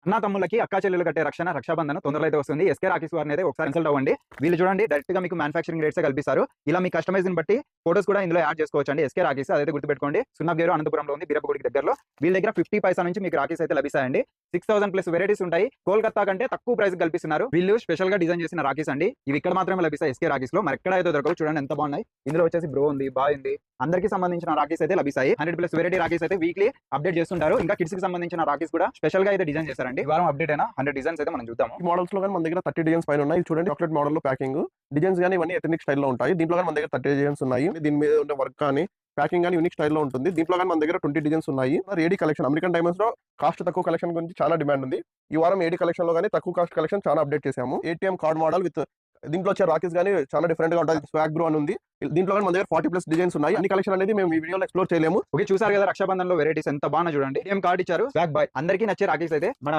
అన్నా తమ్ముళ్ళకి అక్కా చెల్లెలు కట్టే రక్షణ రక్షాబంధన తొందరలో అయితే వస్తుంది. ఎస్కే రాఖీస్ వారిని అయితే ఒకసారి కన్సల్ట్ అవ్వండి. వీళ్ళు చూడండి డైరెక్ట్ గా మీకు మ్యానుఫ్యాక్చరింగ్ రేట్స్ కల్పిస్తారు. ఇలా మీ కస్టమైజ్ని బట్టి ఫోటోస్ కూడా ఇందులో యాడ్ చేసుకోవచ్చండి. ఎస్కే రాఖీస్ అదైతే గుర్తుపెట్టుకోండి. సున్నగేరు అనంతపురంలో ఉంది, బీరప్పగుడికి దగ్గరలో. వీళ్ళ దగ్గర 50 పైసా నుంచి మీకు రాఖీస్ అయితే లభిస్తాయండి. 6000 ప్లస్ వెరైటీస్ ఉంటాయి. కోల్కతా కంటే తక్కువ ప్రైస్ కల్పిస్తున్నారు. వీళ్ళు స్పెషల్ గా డిజైన్ చేసిన రాఖీస్ అండి. ఇవి ఇక్కడ మాత్రమే లభిస్తాయి ఎస్కే రాఖీస్ లో. మరి ఎక్కడ అయితే దొరకవు. చూడండి ఎంత బాగున్నాయి. ఇందులో వచ్చేసి బ్రో ఉంది, బాయ్ ఉంది, అందరికి సంబంధించిన రాఖీస్ అయితే లభిస్తాయి. 100 ప్లస్ వెరైటీ రాఖీస్ అయితే వీక్లీ అప్డేట్ చేస్తుంటారు. ఇంకా కిడ్స్ కి సంబంధించిన రాఖీస్ కూడా స్పెషల్ గా అయితే డిజైన్ చేశారండి. ఈ వారం అప్డేట్ అయినా 100 డిజైన్స్ అయితే మనం చూద్దాం. ఈ మోడల్స్ లో కానీ మన దగ్గర 30 డిజైన్స్ పైన ఉన్నాయి. చూడండి చాక్లెట్ మోడల్ లో ప్యాకింగ్ డిజైన్స్ కానీ ఇవన్నీ ఎథనిక్ స్టైల్లో ఉంటాయి. దీంట్లో కానీ మన దగ్గర 30 డిజైన్స్ ఉన్నాయి. దీని మీద ఉండే వర్క్ కానీ ప్యాకింగ్ కానీ యూనిక్ స్టైల్లో ఉంటుంది. దీంట్లో కానీ మన దగ్గర 20 డిజైన్స్ ఉన్నాయి. ఏడీ కలెక్షన్ అమెరికన్ డైమండ్స్ లో కాస్ట్ తక్కువ కలెక్షన్ గురించి చాలా డిమాండ్ ఉంది. ఈ వారం ఏడీ కలెక్షన్ లో కానీ తక్కువ కాస్ట్ కలెక్షన్ చాలా అప్డేట్ చేసాము. ఏటీఎం కార్డ్ మోడల్ విత్ దీంట్లో వచ్చే రాఖీస్ కానీ చాలా డిఫరెంట్ గా ఉంటుంది. స్వాగ్ బ్రో అని ఉంది. దీంట్లో కానీ మన దగ్గర 40 ప్లస్ డిజైన్స్ ఉన్నాయి. అన్ని కలెక్షన్ అనేది మేము ఈ వీడియోలో ఎక్స్ప్లోర్ చేయలేము. ఓకే, చూసారు కదా రక్షాబంధన్ లో వెరైటీస్ ఎంత బాగా చూడండి. ఏటీఎం కార్డ్ ఇచ్చారు, స్వాగ్ బాయ్, అందరికీ నచ్చే రాఖీస్ అయితే మన